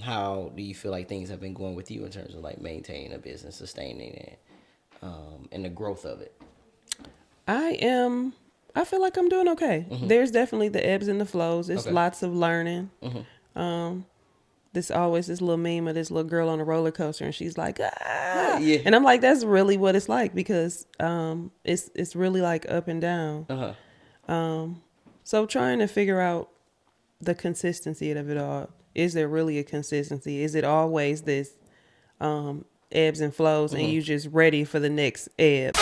How do you feel like things have been going with you in terms of like maintaining a business, sustaining it, and the growth of it? I am. I feel like I'm doing okay. There's definitely the ebbs and the flows. It's Okay. lots of learning. This always this little meme of this little girl on a roller coaster, and she's like, ah, Yeah. and I'm like, that's really what it's like because it's really like up and down. Uh huh. So trying to figure out the consistency of it all. Is there really a consistency? Is it always this ebbs and flows, and you just ready for the next ebb?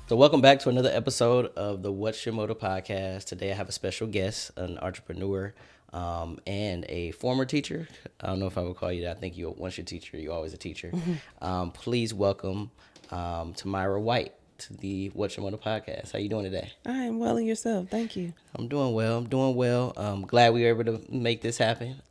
So welcome back to another episode of the What's Your Motor podcast. Today I have a special guest, an entrepreneur, and a former teacher. I don't know if I would call you that. I think you once you're a teacher, you're always a teacher. Please welcome Tomira White to the What's Your Motor podcast. How you doing today? I am well, and yourself. Thank you. I'm doing well. Glad we were able to make this happen.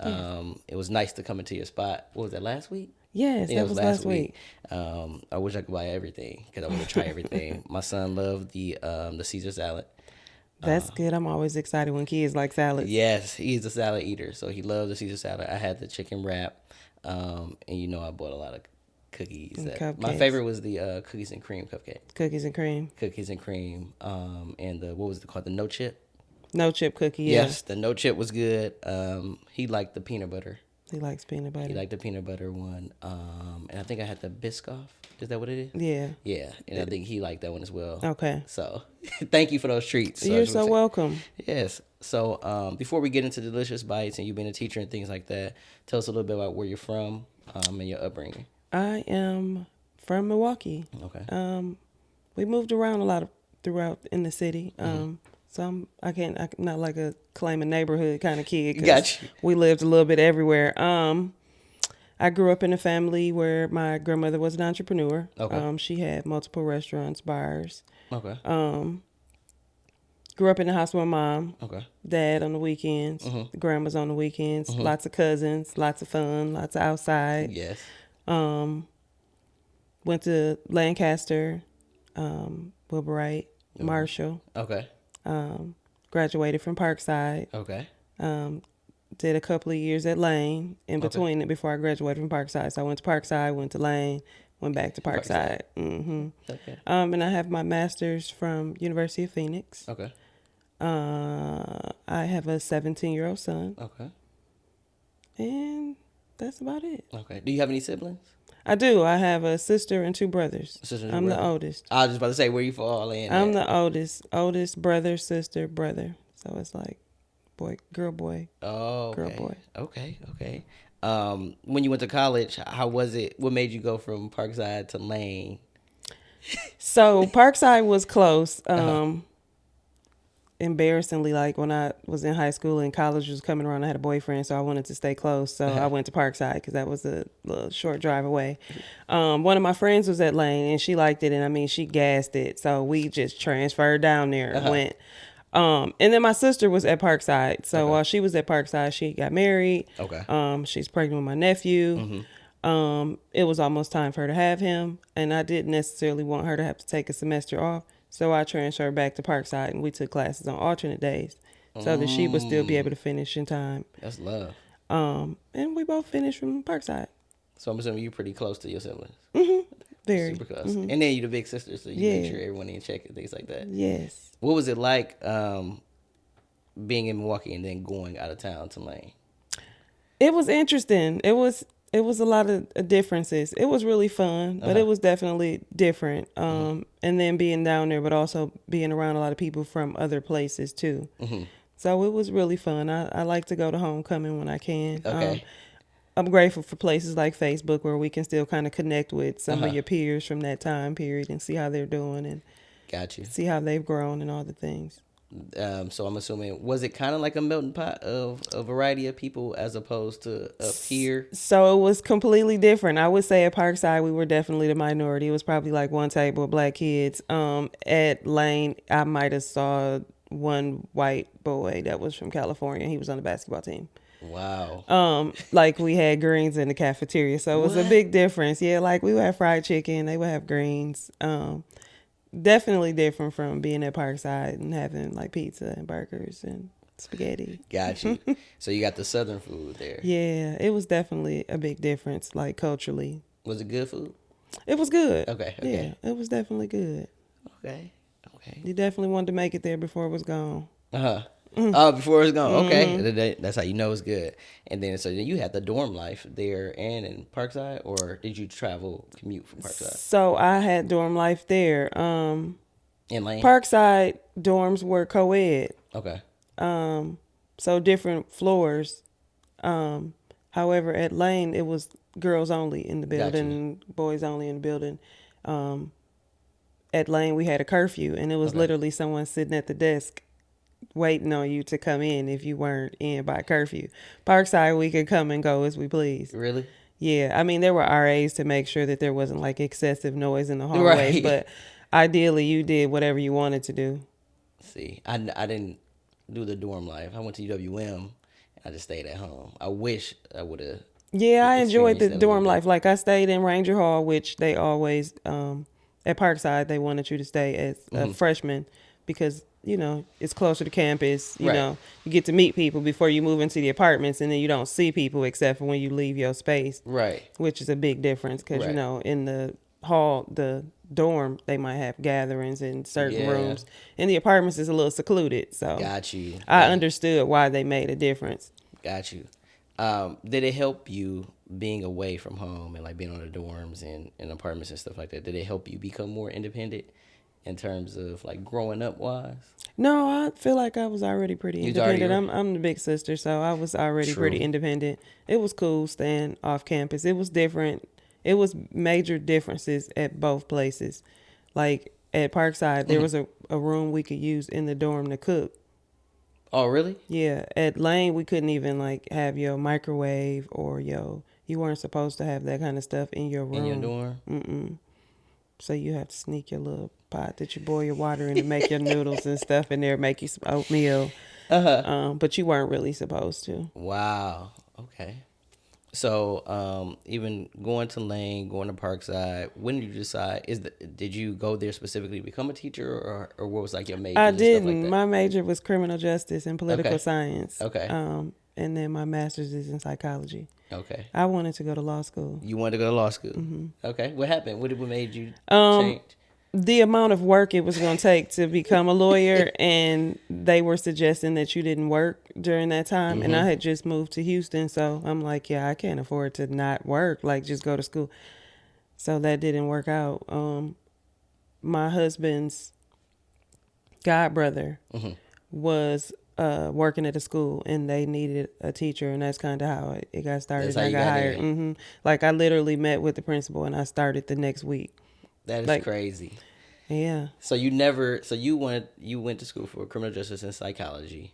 It was nice to come into your spot. What was that, last week? Yes, Yeah, that was last week. I wish I could buy everything because I want to try everything. My son loved the Caesar salad. That's good. I'm always excited when kids like salads. Yes, he's a salad eater, so he loved the Caesar salad. I had the chicken wrap, and I bought a lot of cookies. And My cupcakes. favorite was the cookies and cream cupcake. Cookies and cream. Cookies and cream, and the what was it called? The no chip. No chip cookie. Yeah. Yes, the no chip was good. He liked the peanut butter. He likes peanut butter. He liked the peanut butter one. And I think I had the Biscoff. Is that what it is? Yeah. Yeah, and I think he liked that one as well. Okay. So, thank you for those treats. You're so welcome. Yes. So, before we get into delicious bites and you being a teacher and things like that, tell us a little bit about where you're from and your upbringing. I am from Milwaukee. Okay. We moved around a lot throughout in the city. So I'm not like a claim a neighborhood kind of kid. 'Cause Gotcha. We lived a little bit everywhere. I grew up in a family where my grandmother was an entrepreneur. Okay. She had multiple restaurants, bars. Okay. Grew up in the house with my mom, Okay. dad on the weekends, grandma's on the weekends, lots of cousins, lots of fun, lots of outside. Yes. Went to Lancaster, Wilburite, Marshall. Okay. Graduated from Parkside. Okay. Did a couple of years at Lane in between it before I graduated from Parkside. So I went to Parkside, went to Lane, went back to Parkside. Okay. And I have my master's from University of Phoenix. Okay. I have a 17-year-old son, Okay. and that's about it. Okay. Do you have any siblings? I do. I have a sister and two brothers. Sister and I'm brother? the oldest. I was just about to say where you fall in. I'm at. the oldest brother, sister, brother. So it's like boy, girl, boy. Oh, okay. Girl, boy. Okay. When you went to college, how was it? What made you go from Parkside to Lane? So Parkside was close. Embarrassingly, like when I was in high school and college was coming around, I had a boyfriend, so I wanted to stay close. So I went to Parkside because that was a little short drive away. One of my friends was at Lane and she liked it, and I mean she gassed it, so we just transferred down there and went. And then my sister was at Parkside, so while she was at Parkside, she got married. Okay. She's pregnant with my nephew. It was almost time for her to have him, and I didn't necessarily want her to have to take a semester off. So I transferred back to Parkside, and we took classes on alternate days so that she would still be able to finish in time. That's love. And we both finished from Parkside. So I'm assuming you're pretty close to your siblings. Very. Super close. And then you're the big sister, so you make sure everyone in check and things like that. Yes. What was it like being in Milwaukee and then going out of town to Lane? It was interesting. It was a lot of differences. It was really fun, but it was definitely different. And then being down there, but also being around a lot of people from other places too. So it was really fun. I like to go to homecoming when I can. Okay. I'm grateful for places like Facebook where we can still kind of connect with some of your peers from that time period and see how they're doing and Got you. see how they've grown and all the things. So I'm assuming, was it kind of like a melting pot of a variety of people as opposed to up here? So it was completely different. I would say at Parkside, we were definitely the minority. It was probably like one table of black kids. At Lane, I might have saw one white boy that was from California. He was on the basketball team. Wow. Like we had greens in the cafeteria. So it was a What? big difference. Yeah, like we would have fried chicken. They would have greens. Definitely different from being at Parkside and having like pizza and burgers and spaghetti. Got you. So you got the southern food there. Yeah, it was definitely a big difference, like culturally. Was it good food? It was good. Okay. Yeah, it was definitely good. Okay. Okay. You definitely wanted to make it there before it was gone. Uh-huh. Oh, before it's gone. Okay. That's how you know it's good. And then, so then you had the dorm life there and in Parkside, or did you commute from Parkside? So I had dorm life there. In Lane? Parkside dorms were co-ed. Okay. So different floors. However, at Lane, it was girls only in the building, boys only in the building. At Lane, we had a curfew, and it was literally someone sitting at the desk waiting on you to come in if you weren't in by curfew. Parkside, we could come and go as we please. Really? Yeah. I mean, there were RAs to make sure that there wasn't like excessive noise in the hallways, Right. but ideally you did whatever you wanted to do. See, I didn't do the dorm life. I went to UWM, and I just stayed at home. I wish I would have. Yeah, I enjoyed the experienced that a dorm little life. Like I stayed in Ranger Hall, which they always, at Parkside, they wanted you to stay as a freshman because, you know, it's closer to campus. You Right. know, you get to meet people before you move into the apartments, and then you don't see people except for when you leave your space, Right. which is a big difference because, you Right. know, in the hall, the dorm, they might have gatherings in certain Yeah. rooms. In the apartments, it's a little secluded. So Got you. I understood why they made a difference. Got you. Did it help you being away from home and like being on the dorms and apartments and stuff like that? Did it help you become more independent in terms of like growing up wise? No, I feel like I was already pretty You was independent. already- I'm the big sister, so I was already True. pretty independent. It was cool staying off campus. It was different. It was major differences at both places. Like at Parkside, there was a room we could use in the dorm to cook. Oh, really? Yeah, at Lane we couldn't even like have your microwave or you weren't supposed to have that kind of stuff in your room. In your dorm? Mm-mm. So you have to sneak your little pot that you boil your water in to make your noodles and stuff in there, make you some oatmeal. But you weren't really supposed to. Wow. Okay. So, even going to Lane, going to Parkside, when did you decide? Did you go there specifically to become a teacher, or what was like your major? I and didn't. Stuff like that? My major was criminal justice and political Okay. science. Okay. And then my master's is in psychology. Okay. I wanted to go to law school. You wanted to go to law school. Okay. What happened? What made you Um, change? The amount of work it was going to take to become a lawyer, and they were suggesting that you didn't work during that time. And I had just moved to Houston, so I'm like, yeah, I can't afford to not work, like just go to school. So that didn't work out. My husband's god brother was working at a school, and they needed a teacher, and that's kind of how it got started. That's how I you got got hired. in. Like I literally met with the principal, and I started the next week. That is like- crazy. Yeah. So you went to school for criminal justice and psychology,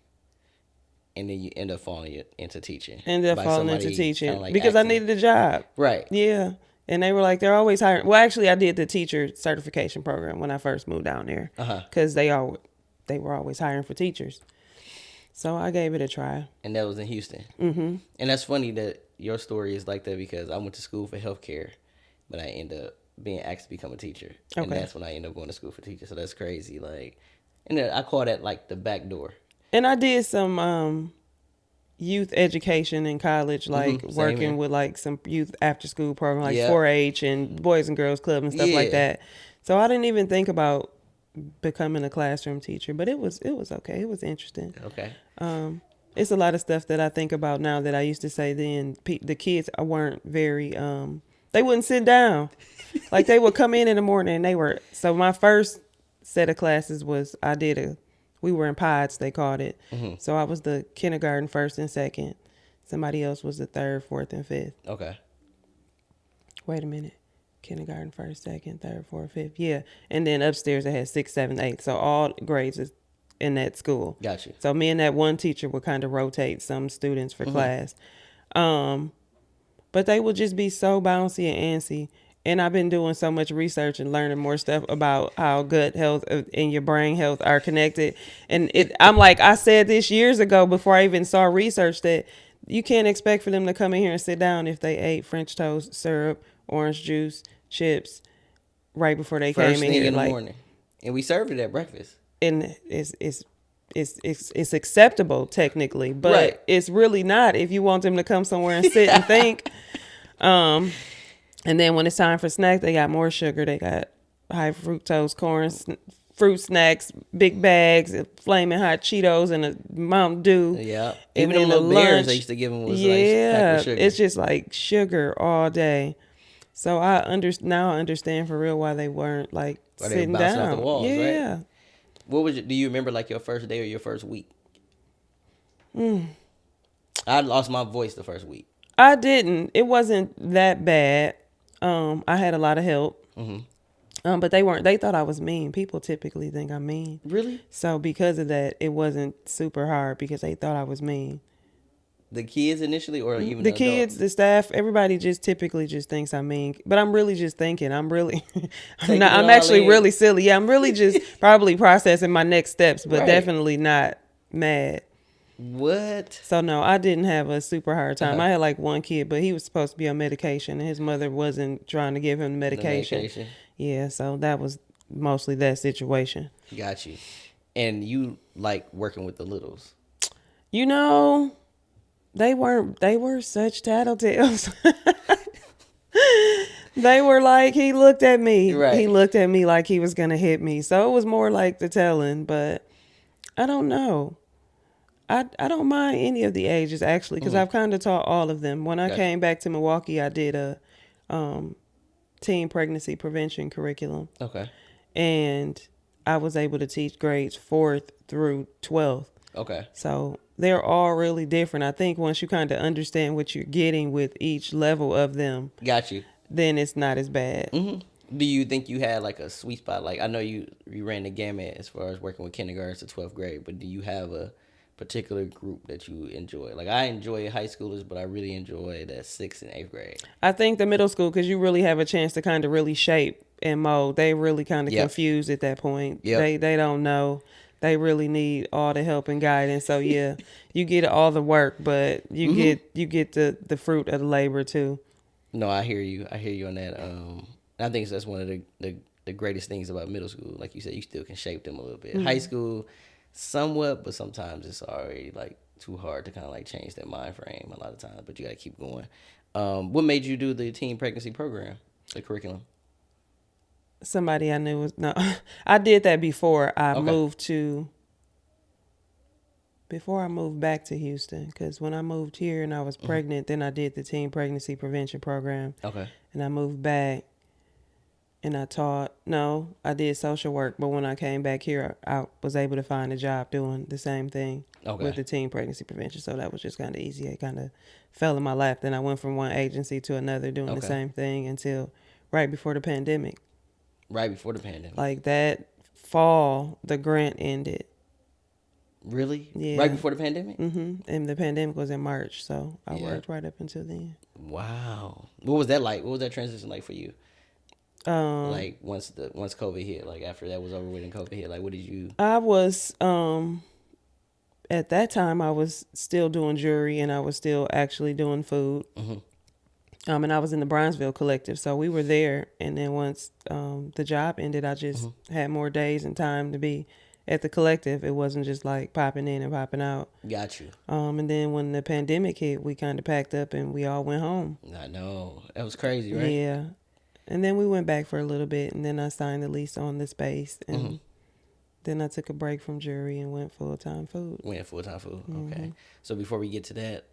and then you end up falling into teaching. Ended up by falling into somebody teaching kinda like because I acting. needed a job. Right. Yeah. And they were like, they're always hiring. Well, actually, I did the teacher certification program when I first moved down there because they were always hiring for teachers. So I gave it a try. And that was in Houston. Mm-hmm. And that's funny that your story is like that because I went to school for healthcare, but I ended up being asked to become a teacher. And Okay. that's when I ended up going to school for teachers. So that's crazy. Like, and then I call that like the back door. And I did some youth education in college, like Same working here. with like some youth after school program, like Yeah. 4-H and Boys and Girls Club and stuff like Yeah. that. So I didn't even think about becoming a classroom teacher, but it was okay. It was interesting. Okay. It's a lot of stuff that I think about now that I used to say then. The kids weren't very, they wouldn't sit down. Like they would come in the morning and so my first set of classes was, we were in pods, they called it. So I was the kindergarten first and second. Somebody else was the third, fourth, and fifth. Okay. Wait a minute. Kindergarten first, second, third, fourth, fifth. Yeah. And then upstairs I had 6, 7, 8. So all grades is in that school. Got you. So me and that one teacher would kind of rotate some students for class. But they would just be so bouncy and antsy. And I've been doing so much research and learning more stuff about how gut health and your brain health are connected. And I'm like, I said this years ago before I even saw research that you can't expect for them to come in here and sit down if they ate French toast, syrup, orange juice, chips right before they First came in thing here. in the Like, morning, and we served it at breakfast. and it's acceptable technically, but Right. it's really not if you want them to come somewhere and sit and think. And then when it's time for snack, they got more sugar. They got high fructose corn, fruit snacks, big bags, flaming hot Cheetos, and a Mountain Dew. Yeah. And Even then the the little beers lunch, they used to give them was like packed with sugar. it's just like sugar all day. So now I understand for real why they weren't like Or they were sitting bouncing down. off the walls, yeah. right? What was it? Do you remember like your first day or your first week? I lost my voice the first week. I didn't. It wasn't that bad. I had a lot of help. But they weren't. They thought I was mean. People typically think I'm mean. Really? So because of that, it wasn't super hard because they thought I was mean. The kids initially, or even The adults? kids, the staff, everybody just typically just thinks I'm mean. But I'm really just thinking. I'm really, Taking it I'm all actually in. really silly. Yeah, I'm really just probably processing my next steps, but Right. definitely not mad. What? So no, I didn't have a super hard time. I had like one kid, but he was supposed to be on medication, and his mother wasn't trying to give him the medication. Yeah, so that was mostly that situation. Got you. And you like working with the littles. You know, they were such tattletales. They were like, he looked at me. Right. He looked at me like he was going to hit me. So it was more like the telling, but I don't know. I don't mind any of the ages actually, because I've kind of taught all of them. When I Gotcha. came back to Milwaukee, I did a teen pregnancy prevention curriculum. Okay. And I was able to teach grades 4th through 12th. Okay. So they're all really different. I think once you kind of understand what you're getting with each level of them, Got you. then it's not as bad. Do you think you had like a sweet spot? Like I know you ran the gamut as far as working with kindergarten to 12th grade, but do you have a particular group that you enjoy? Like I enjoy high schoolers, but I really enjoy that 6th and 8th grade. I think the middle school, because you really have a chance to kind of really shape and mold. They really kind of Yep. confused at that point. Yep. They don't know. They really need all the help and guidance. So yeah, you get all the work, but you get the fruit of the labor too. No, I hear you. I hear you on that. I think that's one of the greatest things about middle school. Like you said, you still can shape them a little bit. High school, somewhat, but sometimes it's already like too hard to kind of like change that mind frame a lot of times. But you got to keep going. What made you do the teen pregnancy program, the curriculum? Somebody I knew was no. I did that before I Okay. moved back to Houston, because when I moved here and I was pregnant, then I did the teen pregnancy prevention program. Okay. And I moved back and I did social work, but when I came back here, I was able to find a job doing the same thing with the teen pregnancy prevention. So that was just kind of easy. It kind of fell in my lap. Then I went from one agency to another doing the same thing until right before the pandemic. Right before the pandemic. Like that fall, the grant ended. Really? Yeah. Right before the pandemic? And the pandemic was in March, so I worked right up until then. Wow. What was that like? What was that transition like for you? Like once COVID hit, like after that was over with and COVID hit, like what did you? I was at that time I was still doing jewelry and I was still actually doing food. And I was in the Bronzeville collective, so we were there. And then once the job ended, I just had more days and time to be at the collective. It wasn't just like popping in and popping out. Got you. And then when the pandemic hit, we kind of packed up and we all went home. I know. That was crazy, right? Yeah. And then we went back for a little bit, and then I signed the lease on the space. And then I took a break from jewelry and went full-time food. Went full-time food. Okay. So before we get to that,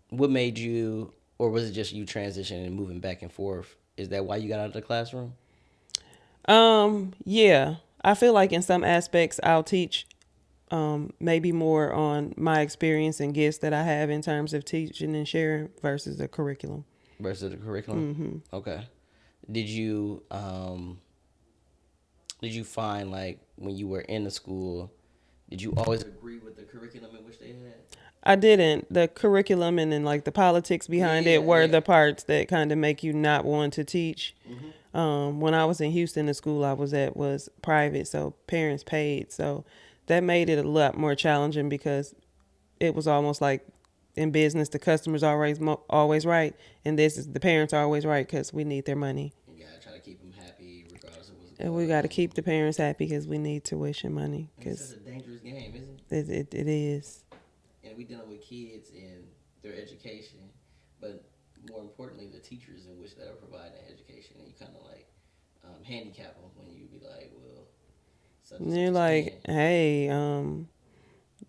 what made you, or was it just you transitioning and moving back and forth? Is that why you got out of the classroom? Yeah. I feel like in some aspects I'll teach maybe more on my experience and gifts that I have in terms of teaching and sharing versus the curriculum. Versus the curriculum? Okay. Did you find like when you were in the school, did you always agree with the curriculum in which they had? I didn't. The curriculum and then like the politics behind it Yeah, were yeah. the parts that kind of make you not want to teach. Mm-hmm. When I was in Houston, the school I was at was private, so parents paid. So that made it a lot more challenging because it was almost like in business, the customer's always right, and this is the parents are always right because we need their money, You gotta try to keep them happy regardless of what's and going we got to on. keep the parents happy because we need tuition money And it's because such a dangerous game, isn't it is. it? And we dealing with kids and their education, but more importantly, the teachers in which that are providing that education, and you kind of like handicap them when you be like, well, such and And such you're as can. like, hey,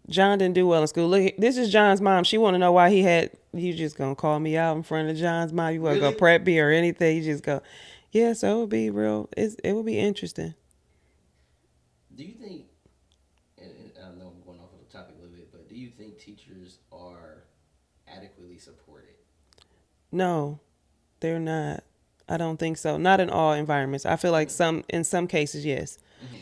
John didn't do well in school. Look, this is John's mom. She want to know why he had. You just gonna call me out in front of John's mom? You want to go Really? prep me or anything? You just go, yeah. So it would be real. It would be interesting. Do you think? And I know I'm going off of the topic a little bit, but do you think teachers are adequately supported? No, they're not. I don't think so. Not in all environments. I feel like in some cases, yes. Mm-hmm.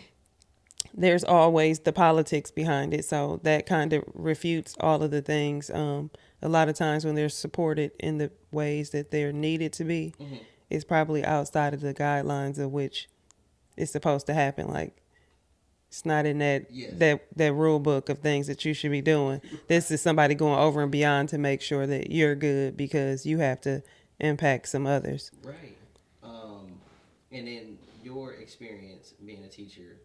There's always the politics behind it, so that kind of refutes all of the things. A lot of times when they're supported in the ways that they're needed to be, Mm-hmm. it's probably outside of the guidelines of which it's supposed to happen. Like it's not in Yes. that rule book of things that you should be doing. This is somebody going over and beyond to make sure that you're good because you have to impact some others. Right. And in your experience being a teacher,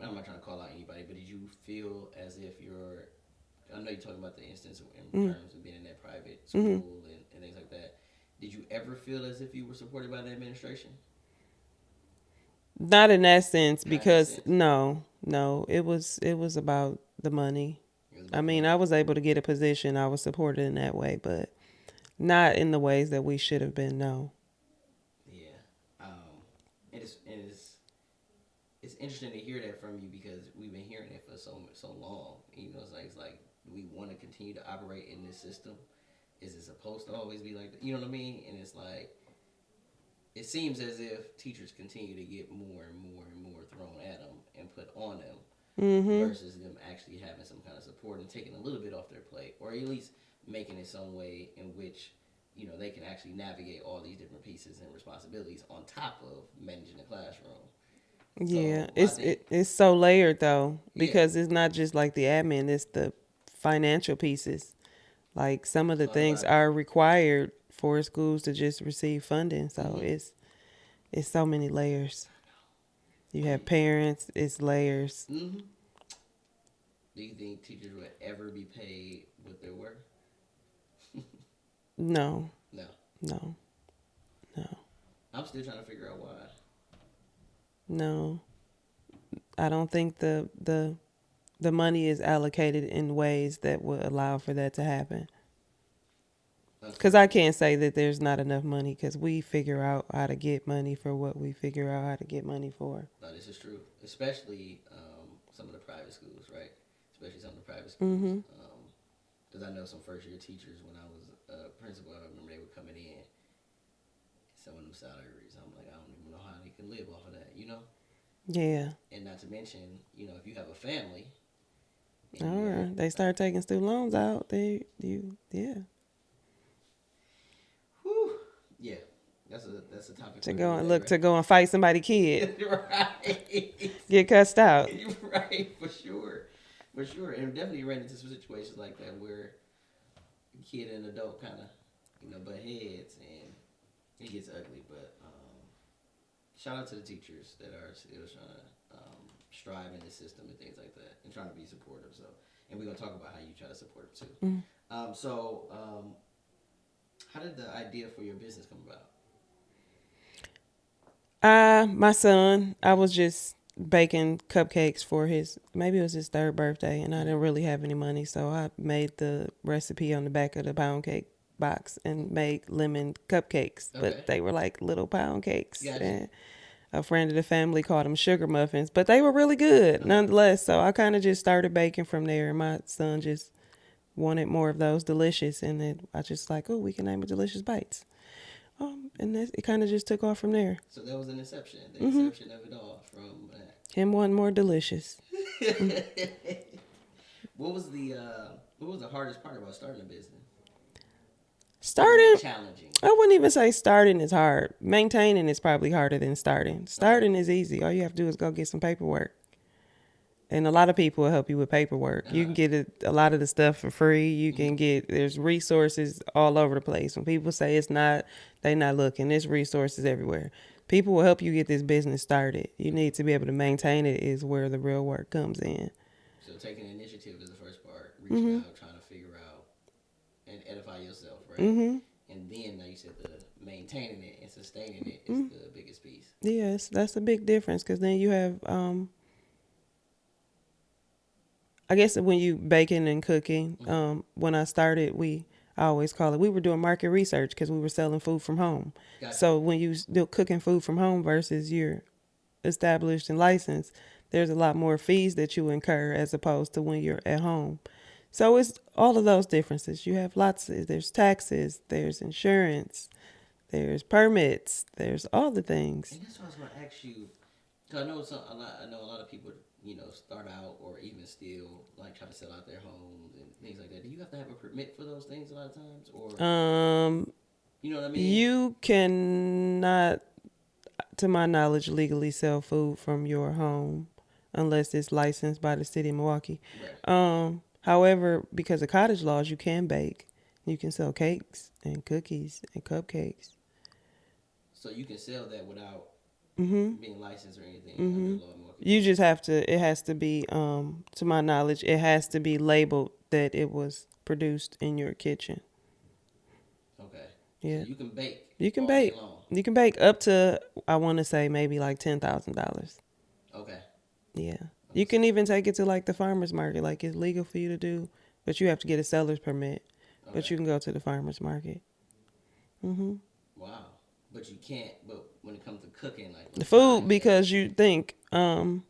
I'm not trying to call out anybody, but did you feel as if you're, I know you're talking about the instance in terms of being in that private school and things like that. Did you ever feel as if you were supported by the administration? Not in that sense Not in that because sense. no, it was about the money. It was I about mean, money. I was able to get a position. I was supported in that way, but not in the ways that we should have been. No. Yeah. It's interesting to hear that from you because we've been hearing it for so long. You know, it's like we want to continue to operate in this system. Is it supposed to always be like that? You know what I mean? And it's like it seems as if teachers continue to get more and more and more thrown at them and put on them versus them actually having some kind of support and taking a little bit off their plate, or at least making it some way in which they can actually navigate all these different pieces and responsibilities on top of managing the classroom. Yeah, So I think, it's so layered though yeah, because it's not just like the admin; it's the financial pieces. Like some of the talk things about it. are required for schools to just receive funding, so Mm-hmm. it's so many layers. You have parents, it's layers. Mm-hmm. Do you think teachers would ever be paid what they're worth? No, No. no, no, I'm still trying to figure out why. no. I don't think the money is allocated in ways that would allow for that to happen. Because I can't say that there's not enough money because we figure out how to get money for what we figure out how to get money for. No, this is true. Especially some of the private schools, right? Especially some of the private schools. Mm-hmm. Because I know some first year teachers when I was a principal, I remember they were coming in. Some of them salaries, I'm like, I don't even know how they can live off of that. Yeah. And not to mention, if you have a family. All right. They start taking student loans out. Yeah. Whew, yeah, that's a topic To for go another and day, look to go and fight somebody kid. right? Get cussed out. Right, for sure, and definitely ran into some situations like that where a kid and adult kind of butt heads, and it gets ugly. But shout out to the teachers that are still trying to strive in the system and things like that, and trying to be supportive. So, and we're gonna talk about how you try to support them too. How did the idea for your business come about? My son, I was just baking cupcakes for maybe it was his third birthday, and I didn't really have any money, so I made the recipe on the back of the pound cake box and made lemon cupcakes, Okay. but they were like little pound cakes. Gotcha. And a friend of the family called them sugar muffins, but they were really good nonetheless. So I kind of just started baking from there, and my son just wanted more of those delicious, and then I just like, oh, we can name it Delicious Bites. And it kind of just took off from there. So that was an inception, the inception of it all from that. Him one more delicious. What was the hardest part about starting a business? Or the more Starting, challenging? I wouldn't even say starting is hard. Maintaining is probably harder than starting. Starting is easy. All you have to do is go get some paperwork. And a lot of people will help you with paperwork. You can get a lot of the stuff for free. You can get, there's resources all over the place. When people say it's not, they not looking. There's resources everywhere. People will help you get this business started. You need to be able to maintain it is where the real work comes in. So taking initiative is the first part. Reaching out, trying to figure out and edify yourself, right? And then, like you said, the maintaining it and sustaining it is the biggest piece. Yes, that's a big difference because then you have, I guess when you baking and cooking, when I started, I always call it, we were doing market research because we were selling food from home. Gotcha. So when you do cooking food from home versus you're established and licensed, there's a lot more fees that you incur as opposed to when you're at home. So it's all of those differences. You have there's taxes, there's insurance, there's permits, there's all the things. And that's what I was going to ask you. Cause I know a lot of people, start out or even still like try to sell out their homes and things like that. Do you have to have a permit for those things a lot of times, or you know what I mean? You cannot, to my knowledge, legally sell food from your home unless it's licensed by the city of Milwaukee. Right. However, because of cottage laws, you can bake. You can sell cakes and cookies and cupcakes. So you can sell that without being licensed or anything under law. You just have to, it has to be, to my knowledge, it has to be labeled that it was produced in your kitchen. Okay. Yeah. So you can bake. You can all bake. Day long. You can bake up to, I want to say, maybe like $10,000. Okay. Yeah. You can even take it to like the farmer's market. Like it's legal for you to do, but you have to get a seller's permit. Okay. But you can go to the farmer's market. Wow. But you can't. But when it comes to cooking, like The food, because you think, on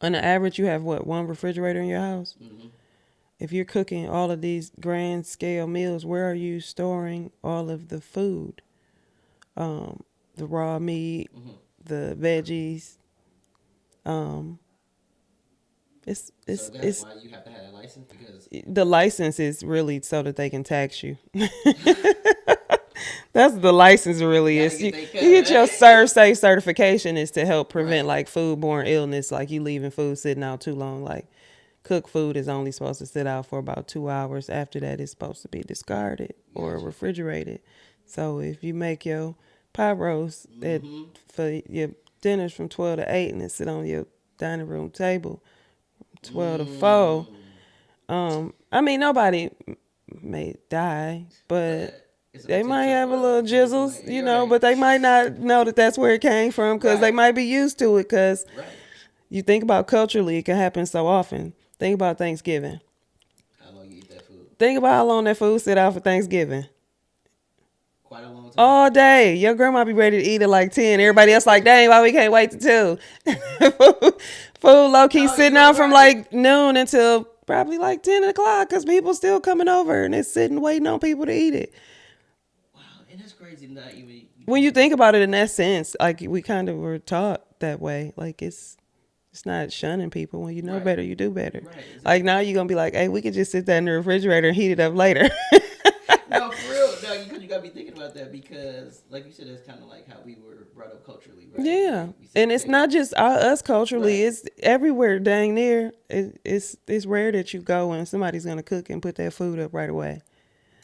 the average, you have what, one refrigerator in your house? If you're cooking all of these grand scale meals, where are you storing all of the food? The raw meat, the veggies. So that's why you have to have a license, because the license is really so that they can tax you. That's the license really is. You get your ServSafe certification is to help prevent like foodborne illness, like you leaving food sitting out too long. Like cooked food is only supposed to sit out for about 2 hours. After that, it's supposed to be discarded or refrigerated. So if you make your pot roast for your dinners from 12 to 8 and it sit on your dining room table 12 to 4, I mean, nobody may die, but they might have a little jizzles, but they might not know that that's where it came from because they might be used to it because you think about culturally, it can happen so often. Think about Thanksgiving. How long you eat that food? Think about how long that food sit out for Thanksgiving. Quite a long time. All day. Your grandma be ready to eat at like 10. Everybody else like, dang, why we can't wait to 2? Food low-key sitting out from like noon until probably like 10 o'clock because people still coming over and it's sitting waiting on people to eat it. Wow, and that's crazy. Not even when you think about it in that sense, like we kind of were taught that way. Like it's not shunning people. When you know better, you do better. Right, exactly. Like now you're gonna be like, hey, we could just sit that in the refrigerator and heat it up later. No, for real. No, you gotta be thinking about that because, like you said, that's kind of like how we were brought up culturally, right? Yeah, and it's not just us culturally; it's everywhere. Dang near, it's rare that you go and somebody's gonna cook and put that food up right away.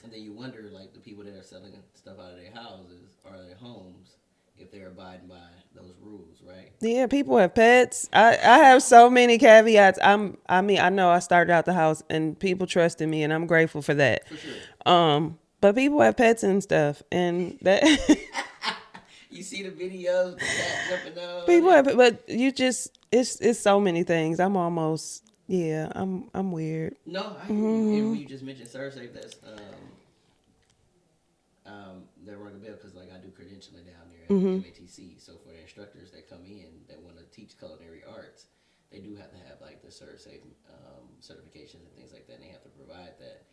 And then you wonder, like the people that are selling stuff out of their houses or their homes, if they're abiding by those rules, right? Yeah, people have pets. I have so many caveats. I mean, I know I started out the house and people trusted me, and I'm grateful for that. For sure. But people have pets and stuff, and that. You see the videos, the cat jumping out. People have, but you just it's so many things. I'm almost I'm weird. No, I hear you. And when you just mentioned ServSafe, that's that rung a bell because like I do credentialing down there at MATC. So for the instructors that come in that want to teach culinary arts, they do have to have like the ServSafe certifications and things like that. And they have to provide that.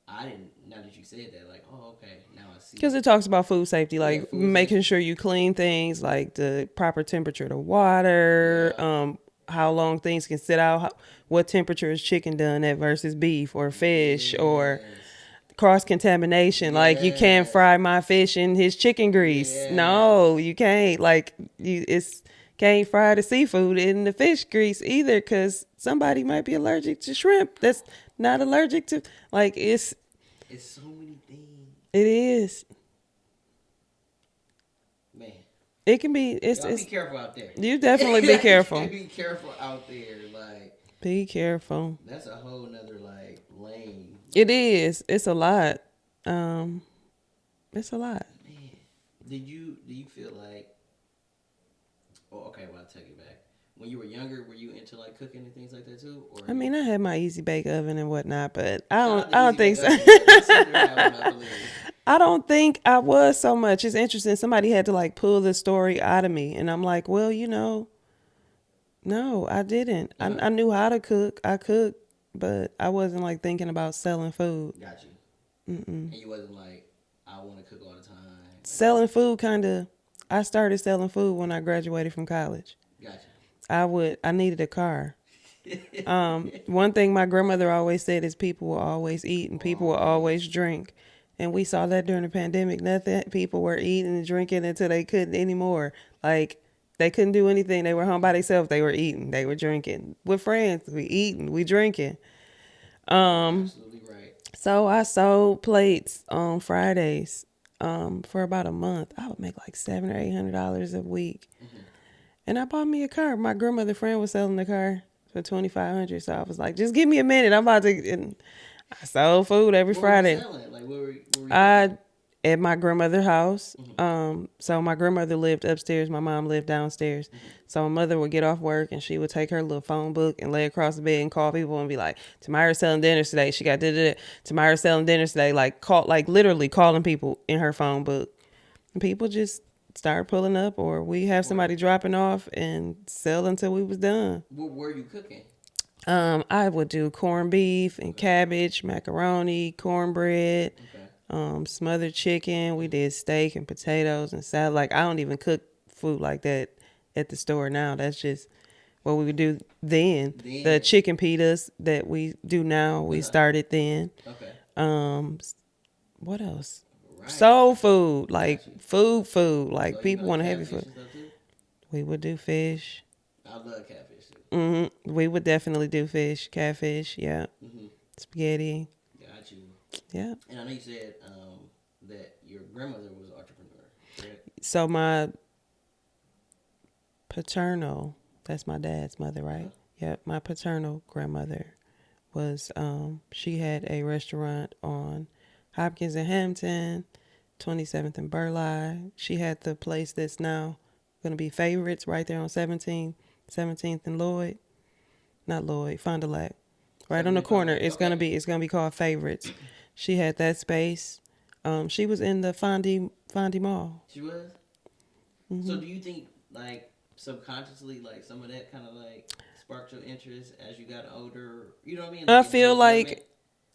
I didn't. Now that you said that, like, oh, okay, now I see. Because it talks about food safety, like Yeah, food making safety. sure you clean things, like the proper temperature to water, Yeah. how long things can sit out, what temperature is chicken done at versus beef or fish, or Yes. cross contamination. Like you can't Yes. fry my fish in his chicken grease. No, Yes. you can't. Like it's can't fry the seafood in the fish grease either, because somebody might be allergic to shrimp. That's not allergic to. Like It's so many things, it is. man. It can be. Y'all be It's. careful out there. You definitely be careful. Be careful out there. Like Be careful. that's a whole nother like lane. It is. It's a lot. It's a lot. Man, do you feel like? Oh, okay. Well, I'll take it back. When you were younger, were you into like cooking and things like that too? Or I mean, I had my easy bake oven and whatnot, but I shout out don't. I to don't Easy think Bake so. Oven. My sister had one, I believe. I don't think I was so much. It's interesting. Somebody had to like pull the story out of me, and I'm like, well, no, I didn't. I knew how to cook. I cooked, but I wasn't like thinking about selling food. Got you. And you wasn't like, I want to cook all the time. Selling food kind of. I started selling food when I graduated from college. Got I needed a car. One thing my grandmother always said is people will always eat and people will always drink. And we saw that during the pandemic. Nothing, people were eating and drinking until they couldn't anymore. Like they couldn't do anything. They were home by themselves. They were eating. They were drinking. With friends, we eating, we drinking. Absolutely right. So I sold plates on Fridays for about a month. I would make like $700 or $800 a week. And I bought me a car. My grandmother friend was selling the car for $2,500. So I was like, just give me a minute. I'm about to. And I sold food every What Friday. were you selling? Like, what were you I at my grandmother's house. So my grandmother lived upstairs. My mom lived downstairs. So my mother would get off work and she would take her little phone book and lay across the bed and call people and be like, Tomira's selling dinners today. She got da-da-da. Tomira's selling dinners today. Like literally calling people in her phone book. And people just start pulling up, or we have somebody dropping off and sell until we was done. What were you cooking? I would do corned beef and cabbage, macaroni, cornbread, smothered chicken. We did steak and potatoes and salad. Like I don't even cook food like that at the store now. That's just what we would do then. The chicken pitas that we do now, we started then. Okay. What else? Right. Soul food, like food. Like So people want to heavy catfish food. and stuff too? We would do fish. I love catfish too. We would definitely do fish, catfish, yeah. Spaghetti, Got you. yeah. And I know you said that your grandmother was an entrepreneur, correct? So my paternal, that's my dad's mother, right? Yep, my paternal grandmother was, she had a restaurant on Hopkins and Hampton, 27th and Burleigh. She had the place that's now going to be Favorites right there on 17th and Lloyd. Not Lloyd, Fond du Lac. Right on the corner. It's gonna be called Favorites. She had that space. She was in the Fondy Mall. She was? So do you think like subconsciously like some of that kind of like sparked your interest as you got older? You know what I mean? I feel like,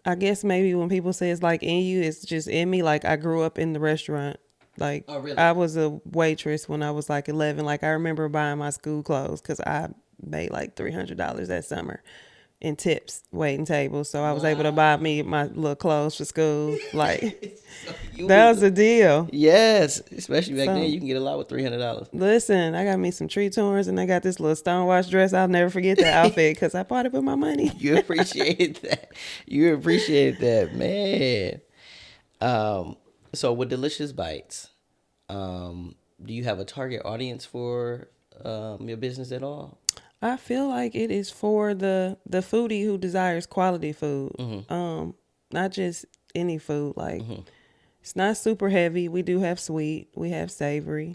I guess maybe when people say it's like in you, it's just in me. Like I grew up in the restaurant. Like really? I was a waitress when I was like 11. Like I remember buying my school clothes because I made like $300 that summer in tips waiting tables. So I was able to buy me my little clothes for school. Like So that was a deal. Yes, especially back then, you can get a lot with $300. Listen, I got me some tree torns and I got this little stonewashed dress. I'll never forget that outfit because I bought it with my money. You appreciate that. You appreciate that, man. So with Delicious Bites, do you have a target audience for your business at all? I feel like it is for the foodie who desires quality food. Not just any food. Like it's not super heavy. We do have sweet. We have savory.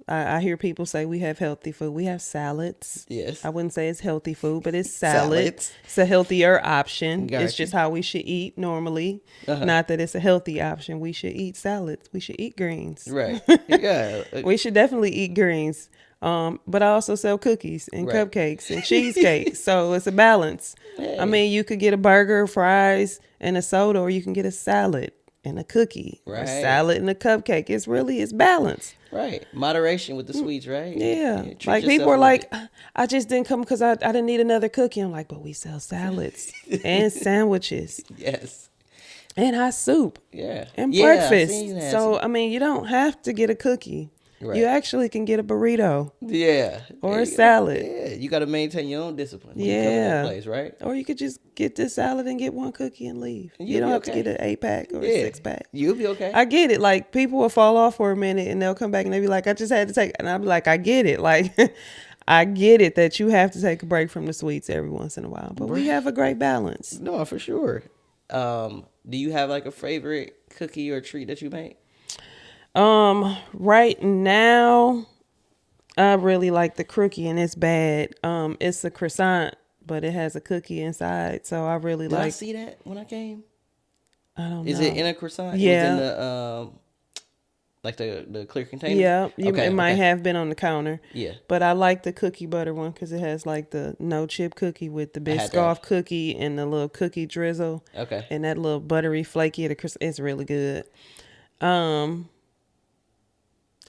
I hear people say we have healthy food. We have salads. Yes. I wouldn't say it's healthy food, but it's salad. Salads. It's a healthier option. Gotcha. It's just how we should eat normally. Not that it's a healthy option. We should eat salads. We should eat greens. Right. Yeah. We should definitely eat greens. But I also sell cookies and Right. cupcakes and cheesecakes. So it's a balance. Hey. I mean, you could get a burger, fries, and a soda, or you can get a salad and a cookie, or a Right. salad and a cupcake. It's balance. Right. Moderation with the sweets, right? Yeah. Treat Like people yourself are a little like, bit. I just didn't come because I didn't need another cookie. I'm like, but we sell salads and sandwiches Yes. and hot soup Yeah. and Yeah, I seen breakfast. that. So, I mean, you don't have to get a cookie. Right. You actually can get a burrito Yeah. or There a you go. salad. Yeah. You got to maintain your own discipline when you come in that Yeah. place, right? Or you could just get this salad and get one cookie and leave. And You you'll don't be have to okay. get an 8-pack or a Yeah. 6-pack. You'll be okay. I get it. Like, people will fall off for a minute and they'll come back and they'll be like, I just had to take, and I'll be like, I get it. Like, I get it that you have to take a break from the sweets every once in a while. But we have a great balance. No, for sure. Do you have like a favorite cookie or treat that you make? Right now, I really like the cookie and it's bad. It's a croissant, but it has a cookie inside. So I really Did I like, see that when I came? I don't know. Is it in a croissant? Yeah. It was in the like the clear container? Yeah, it might okay. have been on the counter. Yeah. But I like the cookie butter one because it has like the no chip cookie with the I had that. Biscoff cookie and the little cookie drizzle. Okay. And that little buttery flaky of the it's really good.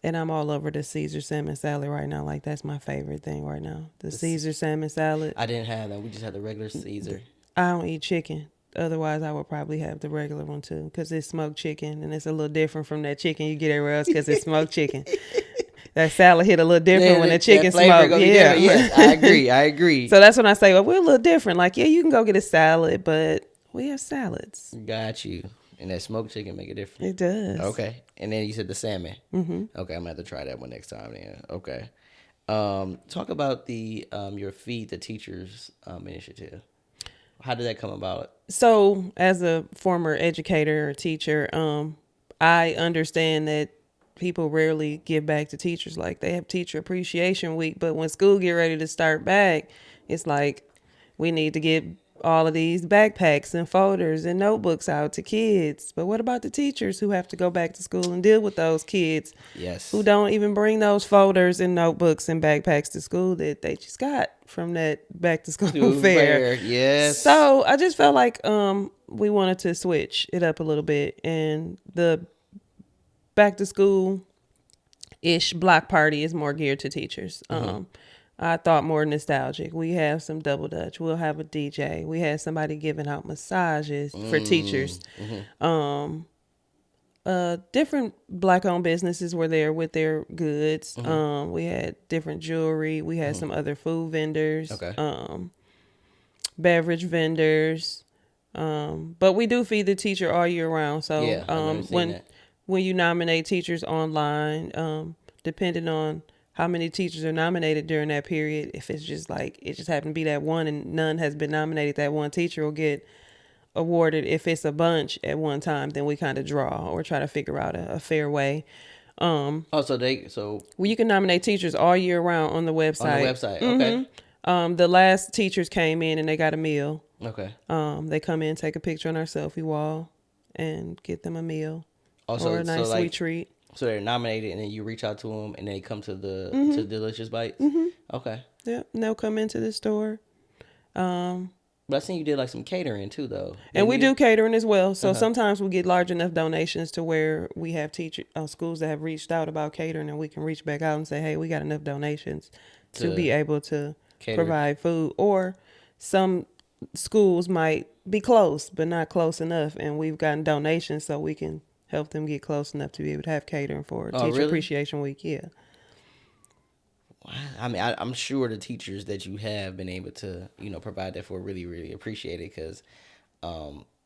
And I'm all over the Caesar salmon salad right now. Like, that's my favorite thing right now. The Caesar salmon salad. I didn't have that. We just had the regular Caesar. I don't eat chicken. Otherwise, I would probably have the regular one too because it's smoked chicken and it's a little different from that chicken you get everywhere else because it's smoked chicken. That salad hit a little different when the chicken smoked. Yeah. Yes, I agree. So that's when I say, well, we're a little different. Like, yeah, you can go get a salad, but we have salads. Got you. And that smoked chicken make a difference. It does. Okay. And then you said the salmon. Mm-hmm. Okay, I'm gonna have to try that one next time then. Okay. Talk about the your Feed the Teachers initiative. How did that come about? So as a former educator or teacher, I understand that people rarely give back to teachers. Like, they have Teacher Appreciation Week, but when school get ready to start back, it's like we need to get all of these backpacks and folders and notebooks out to kids. But what about the teachers who have to go back to school and deal with those kids? Yes. Who don't even bring those folders and notebooks and backpacks to school that they just got from that back to school fair. Yes. So I just felt like we wanted to switch it up a little bit, and the back to school ish block party is more geared to teachers. I thought more nostalgic. We have some double dutch. We'll have a DJ. We had somebody giving out massages for teachers. Different Black-owned businesses were there with their goods. We had different jewelry. We had some other food vendors. Okay. Beverage vendors. But we do feed the teacher all year round. So Yeah, I remember seeing that. when you nominate teachers online, depending on how many teachers are nominated during that period, if it's just like it just happened to be that one and none has been nominated, that one teacher will get awarded. If it's a bunch at one time, then we kind of draw or try to figure out a fair way. So Well, you can nominate teachers all year round on the website. Okay. The last teachers came in and they got a meal. Okay. They come in, take a picture on our selfie wall, and get them a meal or a nice sweet treat. So they're nominated, and then you reach out to them, and they come to the to Delicious Bites. Okay. Yeah, and they'll come into the store. But I seen you did like some catering too, though. And we do catering as well. So sometimes we get large enough donations to where we have schools that have reached out about catering, and we can reach back out and say, hey, we got enough donations to be able to provide food. Or some schools might be close, but not close enough. And we've gotten donations so we can help them get close enough to be able to have catering for Teacher really? Appreciation Week. Yeah. I mean, I'm sure the teachers that you have been able to, provide that for really, really appreciate it because,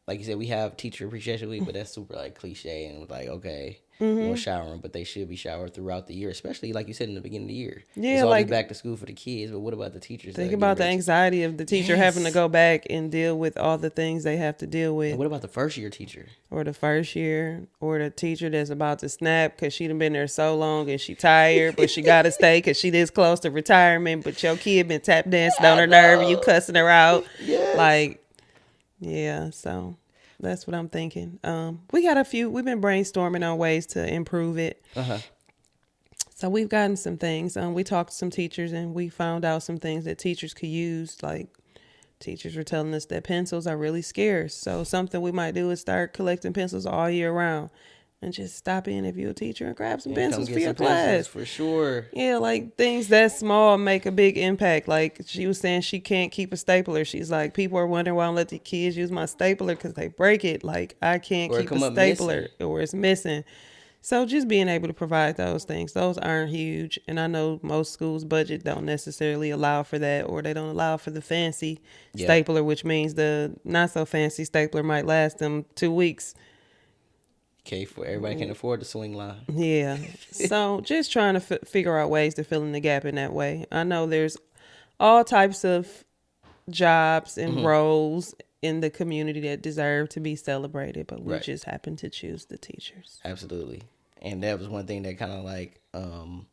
like you said, we have Teacher Appreciation Week, but that's super like cliche and like, okay, you don't shower them, but they should be showered throughout the year, especially like you said in the beginning of the year. Yeah, it's like back to school for the kids, but what about the teachers? Think about the anxiety of the teacher having to go back and deal with all the things they have to deal with. And what about the first year teacher? Or the first year, or the teacher that's about to snap because she done been there so long and she tired, but she got to stay because she this close to retirement, but your kid been tap dancing on her nerve and you cussing her out. Yes. Like, yeah, so that's what I'm thinking. We've been brainstorming on ways to improve it. So we've gotten some things. We talked to some teachers and we found out some things that teachers could use. Like teachers were telling us that pencils are really scarce. So something we might do is start collecting pencils all year round and just stop in if you're a teacher and grab some And come pencils for get your some pencils class. for sure. Yeah, like things that small make a big impact. Like she was saying she can't keep a stapler. She's like, people are wondering why I don't let the kids use my stapler because they break it. Like I can't Or it keep a come up missing. stapler or it's missing. So just being able to provide those things, those aren't huge. And I know most schools' budget don't necessarily allow for that, or they don't allow for the fancy Yeah. stapler, which means the not so fancy stapler might last them 2 weeks. Okay, for everybody can afford the swing line. Yeah. So just trying to figure out ways to fill in the gap in that way. I know there's all types of jobs and roles in the community that deserve to be celebrated, but we Right. just happen to choose the teachers. Absolutely. And that was one thing that kind of like I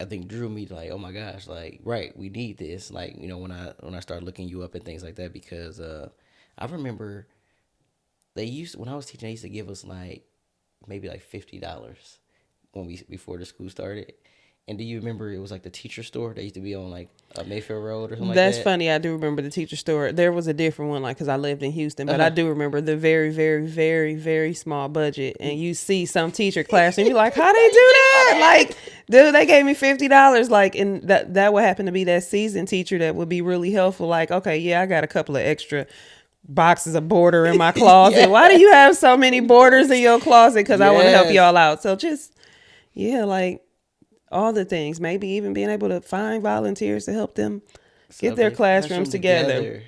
think drew me to like, oh my gosh, like right, we need this. Like, you know, when I started looking you up and things like that, because I remember when I was teaching, they used to give us like maybe like $50 before the school started. And do you remember it was like the teacher store? They used to be on like Mayfair Road or something like that. That's funny. I do remember the teacher store. There was a different one, like, because I lived in Houston, but I do remember the very, very, very, very small budget. And you see some teacher class, and you're like, how they do that? Like, dude, they gave me $50. Like, and that would happen to be that seasoned teacher that would be really helpful. Like, okay, yeah, I got a couple of extra boxes of border in my closet. Yeah. Why do you have so many borders in your closet? Because I want to help Yes. y'all out. So just, yeah, like all the things. Maybe even being able to find volunteers to help them get their classrooms together.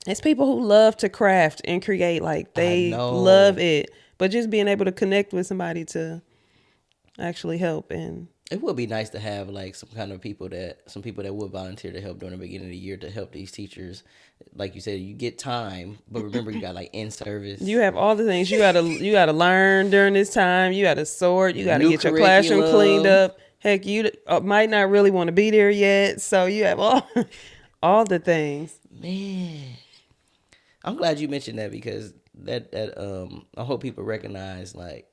It's people who love to craft and create. Like they love it. But just being able to connect with somebody to actually help. And it would be nice to have like some people that would volunteer to help during the beginning of the year to help these teachers. Like you said, you get time, but remember you got like in service. You have all the things you gotta learn during this time. You gotta sort. You gotta get your classroom cleaned up. Heck, you might not really want to be there yet, so you have all the things. Man, I'm glad you mentioned that, because that I hope people recognize like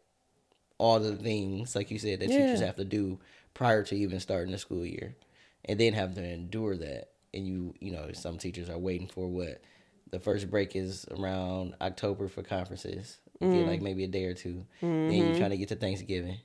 all the things, like you said, that teachers have to do prior to even starting the school year, and then have to endure that. And you know, some teachers are waiting for what the first break is around October for conferences. You get like maybe a day or two. Then you're trying to get to Thanksgiving.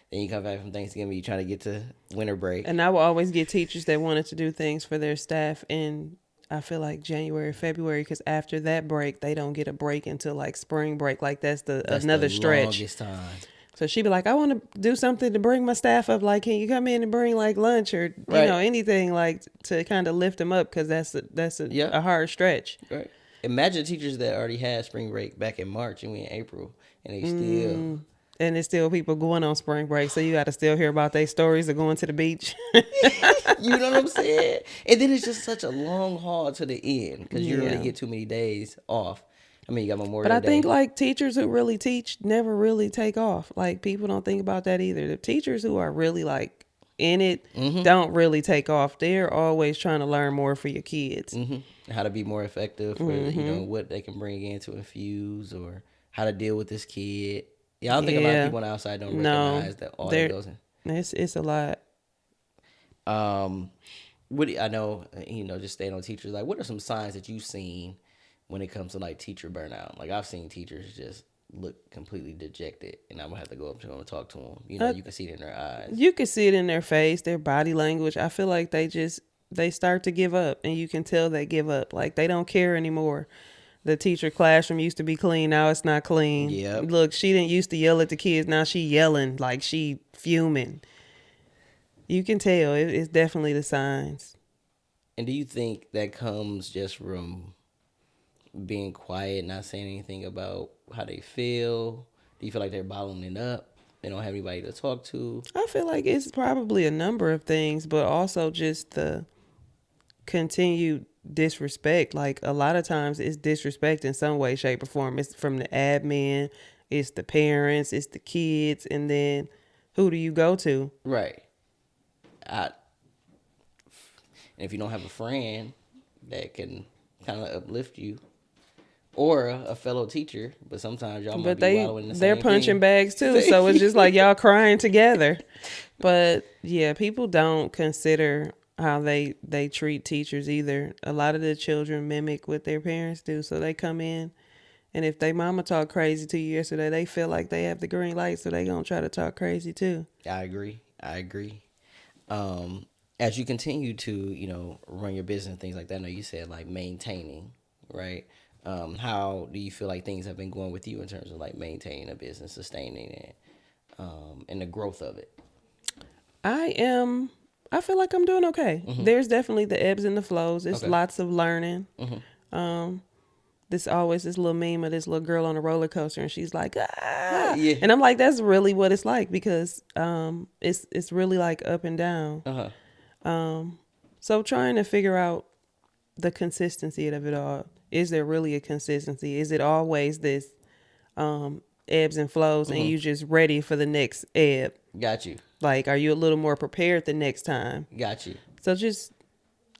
Then you come back from Thanksgiving, you're trying to get to winter break. And I will always get teachers that wanted to do things for their staff in, I feel like January, February, because after that break, they don't get a break until like spring break. Like that's another stretch. Longest time. So she'd be like, I want to do something to bring my staff up. Like, can you come in and bring like lunch or, you know, anything like to kind of lift them up? Because that's a hard stretch. Right. Imagine teachers that already had spring break back in March and we in April, and they still... And there's still people going on spring break, so you got to still hear about their stories of going to the beach. You know what I'm saying? And then it's just such a long haul to the end, because you don't really get too many days off. I mean, you got Memorial Day. But I think like teachers who really teach never really take off. Like people don't think about that either. The teachers who are really like in it don't really take off. They're always trying to learn more for your kids. How to be more effective, for you know, what they can bring in to infuse, or how to deal with this kid. Yeah, I don't think a lot of people on the outside don't recognize that all that goes in. It's a lot. I know, you know, just staying on teachers, like what are some signs that you've seen when it comes to like teacher burnout? Like I've seen teachers just look completely dejected, and I'm gonna have to go up to them and talk to them. You know, you can see it in their eyes. You can see it in their face, their body language. I feel like they start to give up, and you can tell they give up. Like they don't care anymore. The teacher classroom used to be clean. Now it's not clean. Yeah. Look, she didn't used to yell at the kids. Now she yelling, like she fuming. You can tell. It's definitely the signs. And do you think that comes just from being quiet, not saying anything about how they feel? Do you feel like they're bottling it up? They don't have anybody to talk to? I feel like it's probably a number of things, but also just the continued disrespect. Like a lot of times it's disrespect in some way, shape, or form. It's from the admin, it's the parents, it's the kids, and then who do you go to? Right. And if you don't have a friend that can kind of uplift you, or a fellow teacher, but sometimes y'all might But be wallowing in the they're same punching thing. bags too, so it's just like y'all crying together. But yeah, people don't consider how they treat teachers either. A lot of the children mimic what their parents do, so they come in, and if they mama talk crazy to you yesterday, they feel like they have the green light, so they gonna try to talk crazy too. I agree. As you continue to, run your business and things like that, I know you said like maintaining, right? How do you feel like things have been going with you in terms of like maintaining a business, sustaining it, and the growth of it? I feel like I'm doing okay. Mm-hmm. There's definitely the ebbs and the flows. It's Okay. lots of learning. Mm-hmm. This always this little meme of this little girl on a roller coaster, and she's like, ah, Yeah. and I'm like, that's really what it's like, because it's really like up and down. Uh-huh. So trying to figure out the consistency of it all. Is there really a consistency? Is it always this ebbs and flows, and you just ready for the next ebb? Got you. Like, are you a little more prepared the next time? Got you. So just,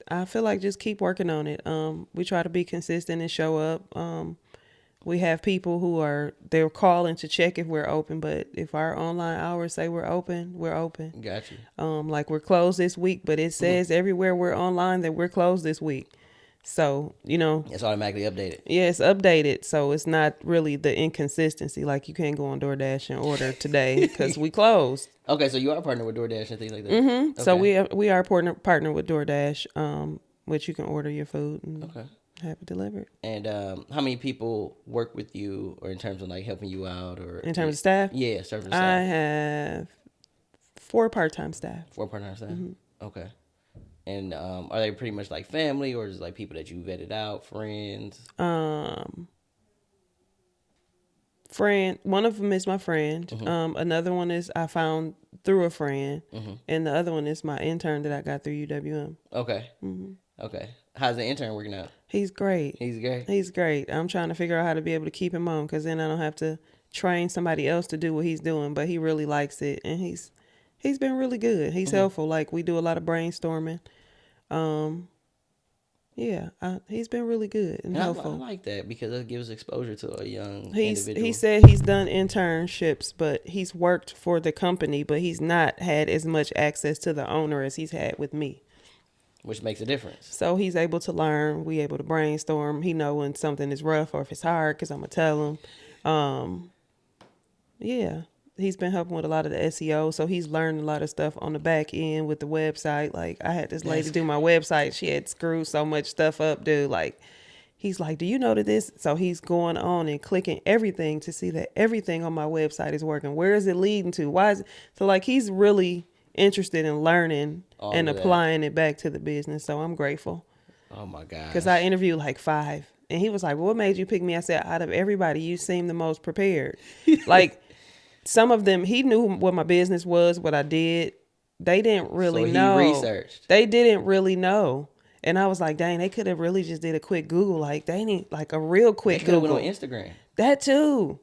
I feel like just keep working on it. We try to be consistent and show up. We have people who they're calling to check if we're open, but if our online hours say we're open, we're open. Got you. Like, we're closed this week, but it says everywhere we're online that we're closed this week. So, It's automatically updated. yeah, it's updated. So it's not really the inconsistency. Like, you can't go on DoorDash and order today because we closed. Okay, so you are partnered with DoorDash and things like that. Mm-hmm. Okay. So we are partner with DoorDash, which you can order your food and have it delivered. And how many people work with you, or in terms of like helping you out, or In terms of staff? Yeah, serving I staff. have 4 part-time staff. 4 part-time staff. Okay. And are they pretty much like family, or is it like people that you vetted out, friends? Friend. One of them is my friend. Another one is I found through a friend, and the other one is my intern that I got through UWM. Okay. Okay. How's the intern working out? He's great. He's great. He's great. I'm trying to figure out how to be able to keep him on, because then I don't have to train somebody else to do what he's doing. But he really likes it, and he's been really good. He's helpful. Like, we do a lot of brainstorming. He's been really good and helpful. I like that, because it gives exposure to a young He individual. said he's done internships, but he's worked for the company, but he's not had as much access to the owner as he's had with me. Which makes a difference. So he's able to learn. We able to brainstorm. He know when something is rough or if it's hard, because I'm going to tell him. He's been helping with a lot of the SEO. So he's learned a lot of stuff on the back end with the website. Like, I had this lady do my website. She had screwed so much stuff up, dude. Like, he's like, do you know that this? So he's going on and clicking everything to see that everything on my website is working. Where is it leading to? Why is it? So, like, he's really interested in learning and applying it back to the business. So I'm grateful. Oh my God. Because I interviewed like 5, and he was like, well, what made you pick me? I said, out of everybody, you seem the most prepared. Like, some of them, he knew what my business was, what I did. They didn't really know. He researched. They didn't really know. And I was like, dang, they could have really just did a quick Google. Like, they need like a real quick Google. Google. Went on Instagram. That too.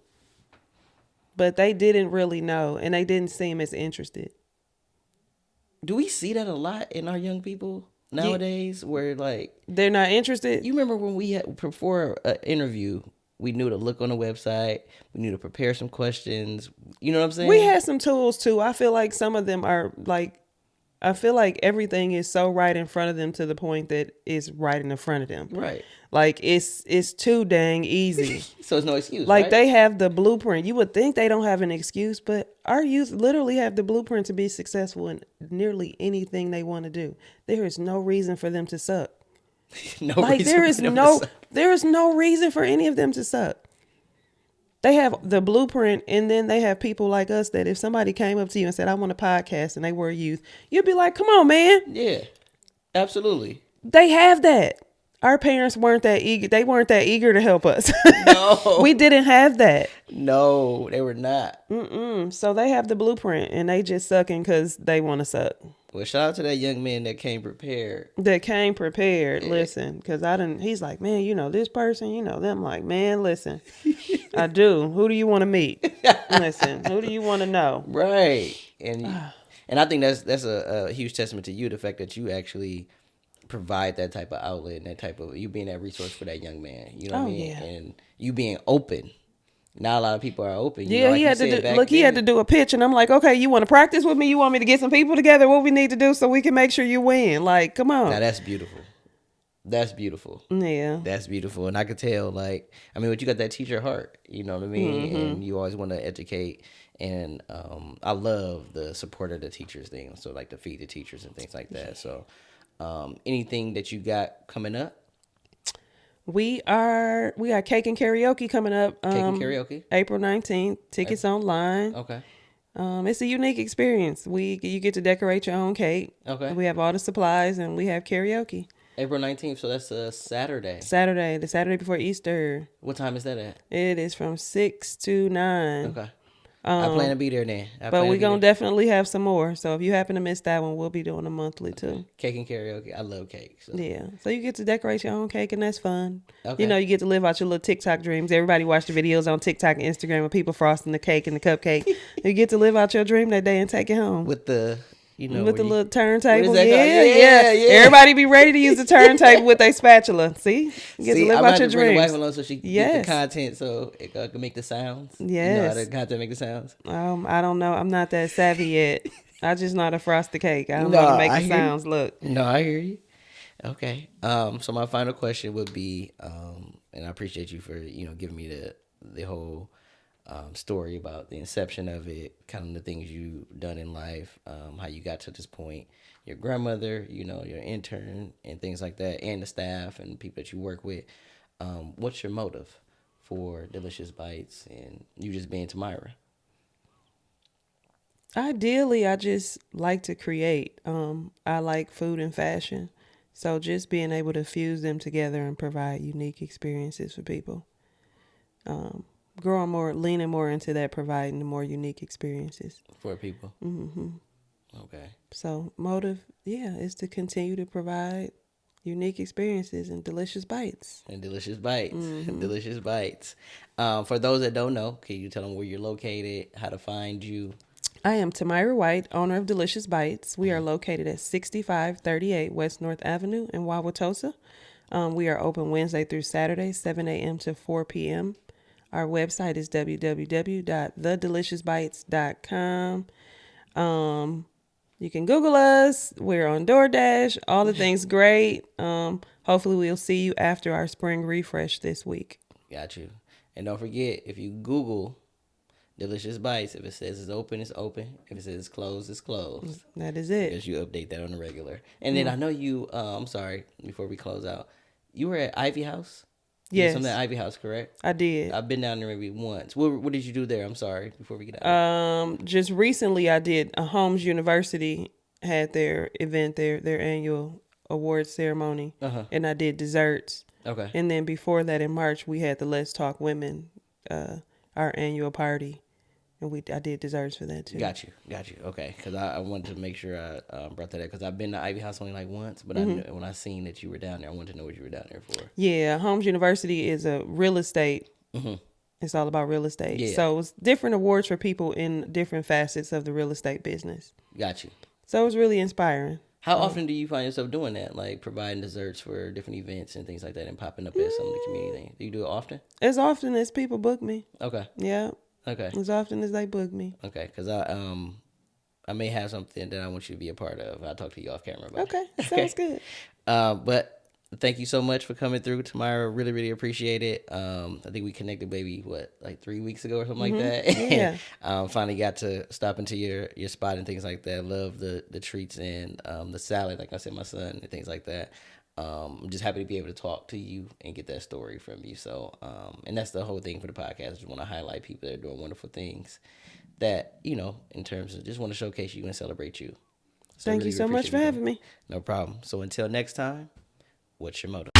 But they didn't really know, and they didn't seem as interested. Do we see that a lot in our young people nowadays, where like they're not interested? You remember when we had, before an interview, we knew to look on the website, we knew to prepare some questions. You know what I'm saying? We had some tools too. I feel like some of them are like, I feel like everything is so right in front of them to the point that it's right in the front of them. Right. Like, it's too dang easy. So it's no excuse. Like, right? they have the blueprint. You would think they don't have an excuse, but our youth literally have the blueprint to be successful in nearly anything they want to do. There is no reason for them to suck. There is no reason for any of them to suck. They have the blueprint, and then they have people like us that if somebody came up to you and said, I want a podcast, and they were a youth, you'd be like, come on, man. Yeah, absolutely. They have that. Our parents weren't that eager. They weren't that eager to help us. No. We didn't have that. No, they were not. So they have the blueprint, and they just sucking because they want to suck. Well, shout out to that young man that came prepared. Yeah. Listen, because he's like, man, you know this person, you know them. Like, man, listen, I do. Who do you want to meet? Listen, who do you want to know? Right. And I think that's a huge testament to you, the fact that you actually provide that type of outlet and that type of you being that resource for that young man. You know what I mean? Yeah. And you being open. Not a lot of people are open. Yeah, he had to do, he had to do a pitch, and I'm like, okay, you want to practice with me? You want me to get some people together? What we need to do so we can make sure you win? Like, come on. Now that's beautiful. That's beautiful. Yeah, that's beautiful, and I could tell. Like, I mean, but you got that teacher heart. You know what I mean? And you always want to educate. And I love the support of the teachers thing. So like to feed the teachers and things like that. So anything that you got coming up? we got cake and karaoke coming up. Cake and karaoke, April 19th. Tickets online. Okay. It's a unique experience. You get to decorate your own cake. Okay. We have all the supplies, and we have karaoke. April 19th, so that's a Saturday. The Saturday before Easter. What time is that at? It is from 6 to 9. Okay. I plan to be there then. But we're going to definitely have some more. So if you happen to miss that one, we'll be doing a monthly too. Cake and karaoke. I love cake. So. Yeah. So you get to decorate your own cake, and that's fun. Okay. You know, you get to live out your little TikTok dreams. Everybody watch the videos on TikTok and Instagram with people frosting the cake and the cupcake. You get to live out your dream that day and take it home. With the... You know, with the little turntable. Yeah. Everybody be ready to use the turntable with a spatula. See? You get to live out your bring the wife dreams. along so she can get the content so it can make the sounds. Yes. You know how the content make the sounds? I don't know. I'm not that savvy yet. I just know how to frost the cake. I don't know how to make the sounds. Look. No, I hear you. Okay. So my final question would be, and I appreciate you for, giving me the whole story about the inception of it, kind of the things you've done in life, how you got to this point, your grandmother, your intern and things like that, and the staff and people that you work with. What's your motive for Delicious Bites and you just being Tomira? Ideally, I just like to create. I like food and fashion. So just being able to fuse them together and provide unique experiences for people. Leaning more into that, providing the more unique experiences for people. Mm-hmm. Okay. So motive, is to continue to provide unique experiences and delicious bites. Mm-hmm. Delicious bites. For those that don't know, can you tell them where you're located, how to find you? I am Tomira White, owner of Delicious Bites. We are located at 6538 West North Avenue in Wauwatosa. We are open Wednesday through Saturday, 7 a.m. to 4 p.m. Our website is www.thedeliciousbites.com. You can Google us. We're on DoorDash. All the things great. Hopefully we'll see you after our spring refresh this week. Got you. And don't forget, if you Google Delicious Bites, if it says it's open, it's open. If it says it's closed, it's closed. That is it. Because you update that on the regular. And then I know you, I'm sorry, before we close out, you were at Ivy House? Yes. Something at Ivy House, correct? I did. I've been down there maybe once. What did you do there? I'm sorry, before we get out. Just recently I did Holmes University had their event there, their annual awards ceremony. And I did desserts. Okay. And then before that in March we had the Let's Talk Women, our annual party. And I did desserts for that too. Got you. Okay, because I wanted to make sure I brought that up because I've been to Ivy House only like once, but when I seen that you were down there, I wanted to know what you were down there for. Yeah, Holmes University is a real estate. It's all about real estate. Yeah. So it's different awards for people in different facets of the real estate business. Got you. So it was really inspiring. How often do you find yourself doing that, like providing desserts for different events and things like that, and popping up at some of the community things? Do you do it often? As often as people book me. Okay. Yeah. Okay. As often as they book me. Okay, because I may have something that I want you to be a part of. I'll talk to you off camera about it. Okay, sounds good. But thank you so much for coming through, Tomira. Really, really appreciate it. I think we connected maybe, like 3 weeks ago or something like that. Yeah. Finally got to stop into your spot and things like that. Love the treats and the salad, like I said, my son, and things like that. I'm just happy to be able to talk to you and get that story from you. So, and that's the whole thing for the podcast. I just want to highlight people that are doing wonderful things that, in terms of just want to showcase you and celebrate you. So Thank you so much for having me. No problem. So until next time, what's your motive?